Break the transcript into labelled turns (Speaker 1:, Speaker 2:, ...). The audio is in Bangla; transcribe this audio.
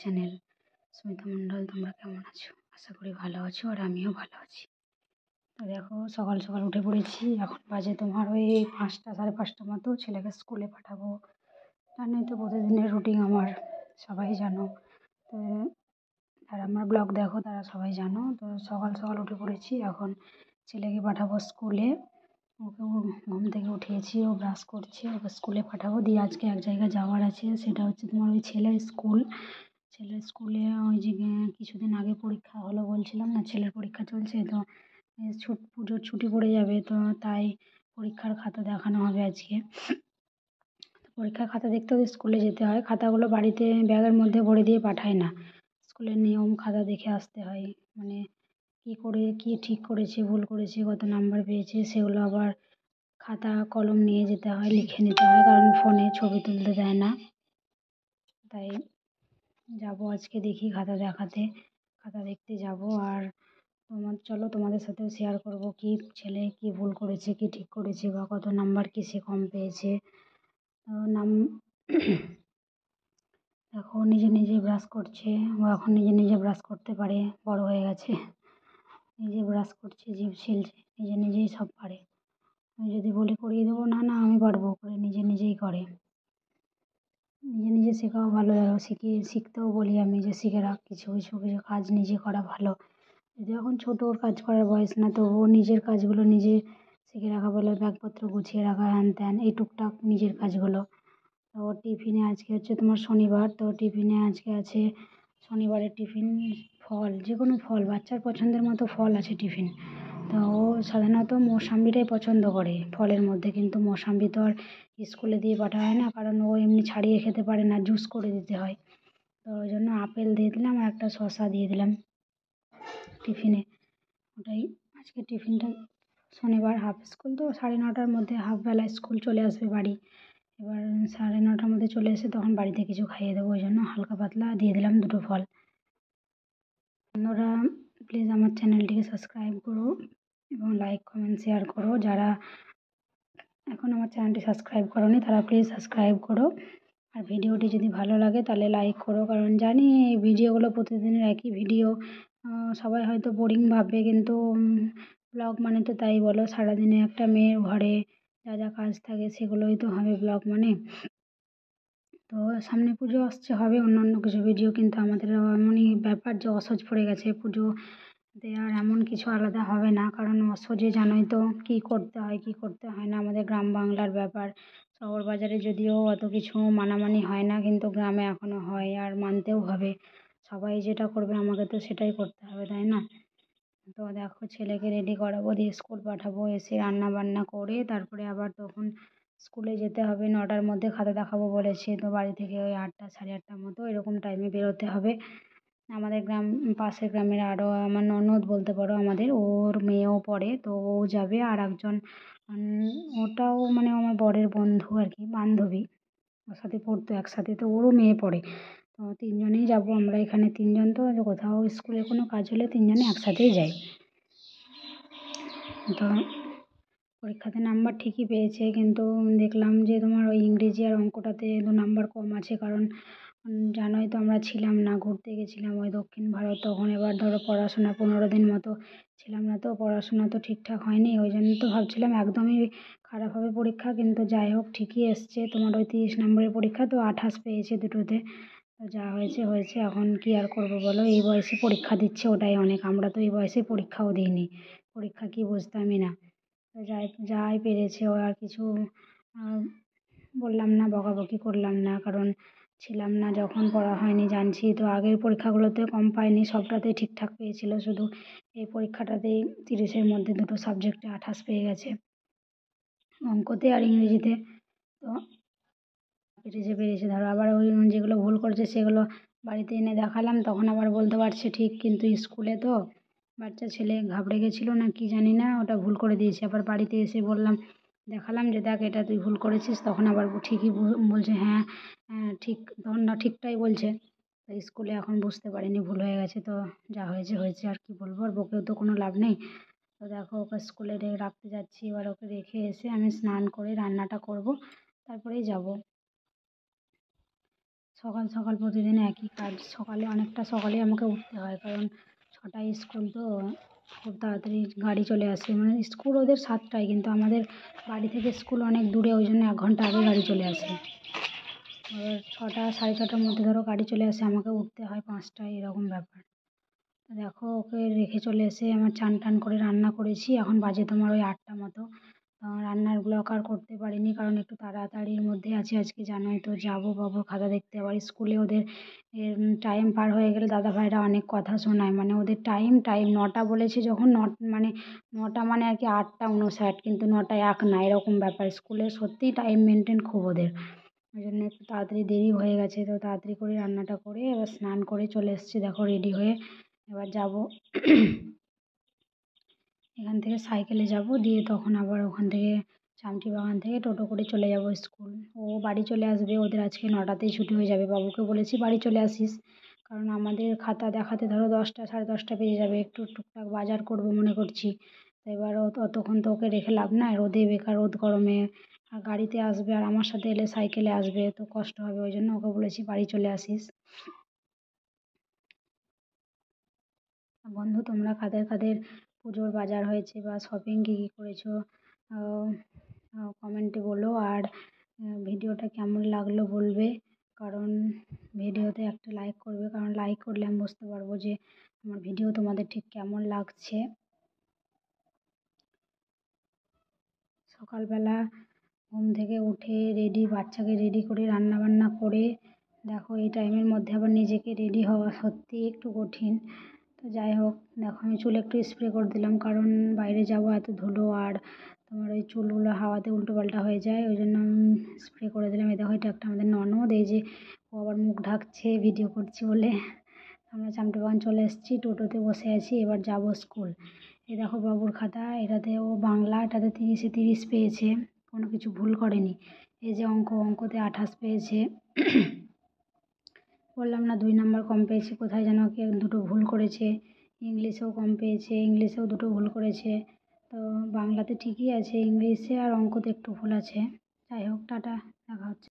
Speaker 1: চ্যানেল সুমিতা মণ্ডল। তোমরা কেমন আছো? আশা করি ভালো আছো, আর আমিও ভালো আছি। তো দেখো, সকাল সকাল উঠে পড়েছি। এখন বাজে তোমার ওই 5টা, সাড়ে 5টা মতো। ছেলেকে স্কুলে পাঠাবো। জানোই তো প্রতিদিনের রুটিন আমার, সবাই জানো। তো যারা আমার ব্লগ দেখো তারা সবাই জানো। তো সকাল সকাল উঠে পড়েছি। এখন ছেলেকে পাঠাবো স্কুলে। ওকে ঘুম থেকে উঠিয়েছি, ও ব্রাশ করছে, ওকে স্কুলে পাঠাবো। দিয়ে আজকে এক জায়গায় যাওয়ার আছে, সেটা হচ্ছে তোমার ওই ছেলের স্কুল। ছেলের স্কুলে ওই যে কিছুদিন আগে পরীক্ষা হলো বলছিলাম না, ছেলের পরীক্ষা চলছে তো। পুজোর ছুটি পড়ে যাবে, তো তাই পরীক্ষার খাতা দেখানো হবে আজকে। পরীক্ষার খাতা দেখতে হলে স্কুলে যেতে হয়। খাতাগুলো বাড়িতে ব্যাগের মধ্যে ভরে দিয়ে পাঠায় না। স্কুলের নিয়ম খাতা দেখে আসতে হয়, মানে কী ঠিক করেছে, ভুল করেছে, কত নাম্বার পেয়েছে, সেগুলো আবার খাতা কলম নিয়ে যেতে হয়, লিখে নিতে হয়, কারণ ফোনে ছবি তুলতে দেয় না। তাই যাব আজকে, দেখি খাতা দেখাতে, খাতা দেখতে যাব। আর চলো তোমাদের সাথেও শেয়ার করব কি ছেলে কি ভুল করেছে, কি ঠিক করেছে, বা কত নাম্বার কিসে কম পেয়েছে। নাম দেখো, নিজে নিজে ব্রাশ করছে। ও এখন নিজে নিজে ব্রাশ করতে পারে, বড় হয়ে গেছে। নিজে ব্রাশ করছে, জিভ শিলছে, নিজে নিজেই সব পারে। আমি যদি বলি করিয়ে দেবো, না না আমি পারবো, করে নিজে নিজেই করে। নিজে নিজে শেখাও ভালো, শিখতেও বলি আমি যে শিখে রাখ, কিছু কিছু কিছু কাজ নিজে করা ভালো। যদি এখন ছোটো, ওর কাজ করার বয়স না, তো ও নিজের কাজগুলো নিজে শিখে রাখা ভালো। ব্যাগপত্র গুছিয়ে রাখা, হ্যান ত্যান, এই টুকটাক নিজের কাজগুলো। তো ওর টিফিনে আজকে হচ্ছে তোমার শনিবার, তো টিফিনে আজকে আছে শনিবারের টিফিন ফল, যে কোনো ফল, বাচ্চার পছন্দের মতো ফল আছে টিফিন। তো ও সাধারণত মৌসাম্বিটাই পছন্দ করে ফলের মধ্যে, কিন্তু মৌসাম্বি তো আর স্কুলে দিয়ে পাঠানো হয় না, কারণ ও এমনি ছাড়িয়ে খেতে পারে না, জুস করে দিতে হয়। তো ওই জন্য আপেল দিয়ে দিলাম আর একটা শসা দিয়ে দিলাম টিফিনে। ওটাই আজকে টিফিনটা। শনিবার হাফ স্কুল, তো 9:30টার মধ্যে হাফবেলা স্কুল চলে আসবে বাড়ি। এবার 9:30টার মধ্যে চলে এসে তখন বাড়িতে কিছু খাইয়ে দেবো, ওই জন্য হালকা পাতলা দিয়ে দিলাম 2টো ফল। বন্ধুরা, প্লিজ আমার চ্যানেলটিকে সাবস্ক্রাইব করো এবং লাইক কমেন্ট শেয়ার করো। যারা এখন আমার চ্যানেলটি সাবস্ক্রাইব করোনি তারা প্লিজ সাবস্ক্রাইব করো। আর ভিডিওটি যদি ভালো লাগে তাহলে লাইক করো, কারণ জানি এই ভিডিওগুলো প্রতিদিনের একই ভিডিও, সবাই হয়তো বোরিং ভাববে, কিন্তু ব্লগ মানে তো তাই বলো, সারাদিনে একটা মেয়ের ঘরে যা যা কাজ থাকে সেগুলোই তো হবে ব্লগ মানে। তো সামনে পুজো আসছে, হবে অন্য কিছু ভিডিও, কিন্তু আমাদের এমনই ব্যাপার যে অসহ্য পড়ে গেছে পুজোতে, আর এমন কিছু আলাদা হবে না, কারণ অসহ্যে জানোই তো কী করতে হয় কী করতে হয় না। আমাদের গ্রাম বাংলার ব্যাপার, শহর বাজারে যদিও অত কিছু মানামানি হয় না, কিন্তু গ্রামে এখনও হয়, আর মানতেও হবে। সবাই যেটা করবে আমাকে তো সেটাই করতে হবে, তাই না? তো দেখো, ছেলেকে রেডি করাবো, দিয়ে স্কুল পাঠাবো, এসে রান্না বান্না করে তারপরে আবার তখন স্কুলে যেতে হবে। 9টার মধ্যে খাতা দেখাবো বলেছে, তো বাড়ি থেকে ওই 8টা, সাড়ে 8টার মতো এরকম টাইমে বেরোতে হবে। আমাদের পাশের গ্রামের আরও আমার ননদ বলতে পারো, আমাদের ওর মেয়েও পড়ে, তো ও যাবে। আর একজন ওটাও মানে আমার বরের বন্ধু আর কি, বান্ধবী, ওর সাথে পড়তো একসাথে, তো ওরও মেয়ে পড়ে। তো 3জনেই যাবো আমরা, এখানে 3জন, তো কোথাও স্কুলে কোনো কাজ হলে 3জনে একসাথেই যাই। তো পরীক্ষাতে নাম্বার ঠিকই পেয়েছে, কিন্তু দেখলাম যে তোমার ওই ইংরেজি আর অঙ্কটাতে 2 নাম্বার কম আছে, কারণ জানোই তো আমরা ছিলাম না, ঘুরতে গেছিলাম ওই দক্ষিণ ভারত, তখন এবার ধরো পড়াশোনা 15 দিন মতো ছিলাম না, তো পড়াশোনা তো ঠিকঠাক হয়নি। ওই জন্য তো ভাবছিলাম একদমই খারাপ হবে পরীক্ষা, কিন্তু যাই হোক ঠিকই এসছে। তোমার ওই 30 নম্বরের পরীক্ষা, তো 28 পেয়েছে দুটোতে। তো যা হয়েছে হয়েছে, এখন কী আর করবো বলো, এই বয়সে পরীক্ষা দিচ্ছে ওটাই অনেক। আমরা তো এই বয়সে পরীক্ষাও দিইনি, পরীক্ষা কী বুঝতামই না। তো যাই পেরেছে ও, আর কিছু বললাম না, বকাবকি করলাম না, কারণ ছিলাম না যখন, পড়া হয়নি জানছি। তো আগের পরীক্ষাগুলোতে কম পায়নি, সবটাতেই ঠিকঠাক পেয়েছিল, শুধু এই পরীক্ষাটাতেই 30-এর মধ্যে 2টো সাবজেক্টে 28 পেয়ে গেছে, অঙ্কতে আর ইংরেজিতে। তো পেরেছে ধরো। আবার ওই যেগুলো ভুল করেছে সেগুলো বাড়িতে এনে দেখালাম, তখন আবার বলতে পারছে ঠিক, কিন্তু স্কুলে তো বাচ্চা ছেলে ঘাবড়ে গেছিলো না কি জানি না, ওটা ভুল করে দিয়েছে। আবার বাড়িতে এসে বললাম, দেখালাম যে দেখ এটা তুই ভুল করেছিস, তখন আবার ঠিকই বলছে, হ্যাঁ হ্যাঁ ঠিক, তখন না ঠিকটাই বলছে। তো স্কুলে এখন বুঝতে পারিনি ভুল হয়ে গেছে, তো যা হয়েছে হয়েছে, আর কি বলবো, আর বকেও তো কোনো লাভ নেই। তো দেখো, ওকে স্কুলে রাখতে যাচ্ছি, এবার ওকে রেখে এসে আমি স্নান করে রান্নাটা করব, তারপরেই যাব। সকাল সকাল প্রতিদিন একই কাজ। অনেকটা সকালেই আমাকে উঠতে হয়, কারণ 6টায় স্কুল, তো খুব তাড়াতাড়ি গাড়ি চলে আসে। মানে স্কুল ওদের 7টায়, কিন্তু আমাদের বাড়ি থেকে স্কুল অনেক দূরে, ওই জন্য 1 ঘন্টা আগে গাড়ি চলে আসে। এবার 6টা, 6:30টার মধ্যে ধরো গাড়ি চলে আসে, আমাকে উঠতে হয় 5টায়, এরকম ব্যাপার। দেখো ওকে রেখে চলে এসে আমার চান টান করে রান্না করেছি। এখন বাজে তোমার ওই 8টা মতো। রান্নার ব্লগ আর করতে পারিনি, কারণ একটু তাড়াতাড়ির মধ্যে আছি আজকে। জানোই তো, যাবো বাবুর খাতা দেখতে, আবার স্কুলে ওদের টাইম পার হয়ে গেলে দাদাভাইরা অনেক কথা শোনায়। মানে ওদের টাইম 9টা বলেছে যখন, মানে 9টা মানে আর কি 8টা 59, কিন্তু 9টায় 1 না, এরকম ব্যাপার। স্কুলে সত্যিই টাইম মেনটেন খুব ওদের। ওই জন্য একটু তাড়াতাড়ি দেরি হয়ে গেছে, তো তাড়াতাড়ি করে রান্নাটা করে এবার স্নান করে চলে এসেছি। দেখো রেডি হয়ে এবার যাব। এখান থেকে সাইকেলে যাব, দিয়ে তখন আবার ওখান থেকে চামটি বাগান থেকে টোটো করে চলে যাব স্কুল। ও বাড়ি চলে আসবে, ওদের আজকে 9টাতেই ছুটি হয়ে যাবে। বাবুকে বলেছি বাড়ি চলে আসিস, কারণ আমাদের খাতা দেখাতে ধরো 10টা 10:30 বেজে যাবে। একটু টুকটাক বাজার করবো মনে করছি। তো এবার অতক্ষণ তো ওকে রেখে লাভ নাই, রোদে বেকার, রোদ গরমে। আর গাড়িতে আসবে, আর আমার সাথে এলে সাইকেলে আসবে, তো কষ্ট হবে। ওই জন্য ওকে বলেছি বাড়ি চলে আসিস। বন্ধু, তোমরা কাদের কাদের পুজোর বাজার হয়েছে বা শপিং কী কী করেছো, কমেন্টে বলো। আর ভিডিওটা কেমন লাগলো বলবে, কারণ ভিডিওতে একটা লাইক করবে, কারণ লাইক করলে আমি বুঝতে পারবো যে আমার ভিডিও তোমাদের ঠিক কেমন লাগছে। সকালবেলা ঘুম থেকে উঠে বাচ্চাকে রেডি করে রান্না বান্না করে, দেখো এই টাইমের মধ্যে আবার নিজেকে রেডি হওয়া সত্যিই একটু কঠিন। তো যাই হোক, দেখো আমি চুলে একটু স্প্রে করে দিলাম, কারণ বাইরে যাব, এত ধুলো, আর তোমার ওই চুলগুলো হাওয়াতে উল্টোপাল্টা হয়ে যায়, ওই জন্য আমি স্প্রে করে দিলাম। এই দেখো, এটা একটা আমাদের ননদ, এই যে ও আবার মুখ ঢাকছে ভিডিও করছি বলে। আমরা চামটি বাগান চলে এসেছি, টোটোতে বসে আছি, এবার যাব স্কুল। এই দেখো বাবুর খাতা, এটাতে ও বাংলা, এটাতে 30-এ 30 পেয়েছে, কোনো কিছু ভুল করেনি। এই যে অঙ্কতে 28 পেয়েছে। বললাম না 2 নাম্বার কম পেয়েছে, কোথায় যেন দুটো ভুল করেছে। ইংলিশেও কম পেয়েছে, ইংলিশেও 2টো ভুল করেছে। তো বাংলাতে ঠিকই আছে, ইংলিশে আর অঙ্কতে একটু ভুল আছে। যাই হোক, টাটা, দেখা হচ্ছে।